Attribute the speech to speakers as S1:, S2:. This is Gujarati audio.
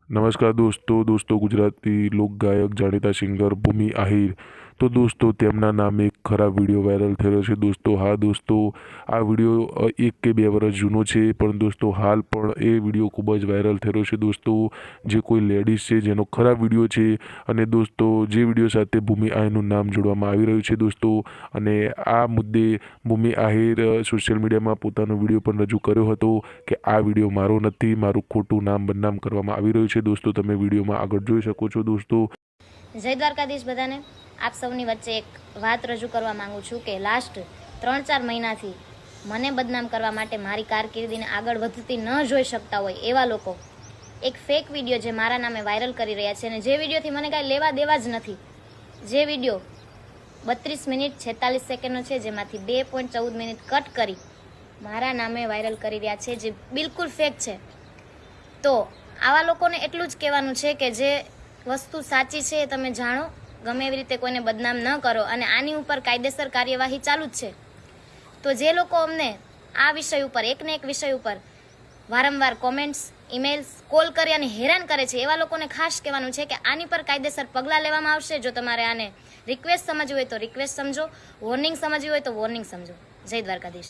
S1: नमस्कार दोस्तों गुजराती लोक गायक जाણીતા સિંગર ભૂમિ આહિર તો દોસ્તો તેમના નામે એક ખરાબ વિડીયો વાયરલ થયો છે દોસ્તો। હા દોસ્તો, આ વિડીયો 1 કે 2 વર્ષ જૂનો છે, પણ દોસ્તો હાલ પણ એ વિડીયો ખૂબ જ વાયરલ થયો છે દોસ્તો। જે કોઈ લેડીઝ છે જેનો ખરાબ વિડીયો છે, અને દોસ્તો જે વિડીયો સાથે ભૂમિ આહિરનું નામ જોડવામાં આવી રહ્યું છે દોસ્તો। અને આ મુદ્દે ભૂમિ આહિર સોશિયલ મીડિયામાં પોતાનો વિડીયો પણ રજૂ કર્યો હતો કે આ વિડીયો મારો નથી, મારું ખોટું નામ બદનામ કરવામાં આવી રહ્યું છે દોસ્તો। તમે વિડીયોમાં આગળ જોઈ શકો છો દોસ્તો।
S2: જય દ્વારકાધીશ બધાને। આપ સૌની વચ્ચે એક વાત રજૂ કરવા માંગુ છું કે લાસ્ટ 3-4 મહિનાથી મને બદનામ કરવા માટે મારી કારકિર્દીને આગળ વધતી ન જોઈ શકતા હોય એવા લોકો એક ફેક વિડીયો જે મારા નામે વાયરલ કરી રહ્યા છે, અને જે વિડીયોથી મને કાંઈ લેવા દેવા જ નથી, જે વિડીયો 32 મિનિટ 46 સેકન્ડનો છે, જેમાંથી 2.14 મિનિટ કટ કરી મારા નામે વાયરલ કરી રહ્યા છે, જે બિલકુલ ફેક છે। તો આવા લોકોને એટલું જ કહેવાનું છે કે જે વસ્તુ સાચી છે એ તમે જાણો, ગમે એવી રીતે કોઈને બદનામ ન કરો, અને આની ઉપર કાયદેસર કાર્યવાહી ચાલુ જ છે। તો જે લોકો અમને આ વિષય ઉપર એકને એક વિષય ઉપર વારંવાર કોમેન્ટ્સ, ઈમેલ્સ, કોલ કરી અને હેરાન કરે છે, એવા લોકોને ખાસ કહેવાનું છે કે આની પર કાયદેસર પગલાં લેવામાં આવશે। જો તમારે આને રિક્વેસ્ટ સમજવી હોય તો રિક્વેસ્ટ સમજો, વોર્નિંગ સમજવી હોય તો વોર્નિંગ સમજો। જય દ્વારકાધીશ।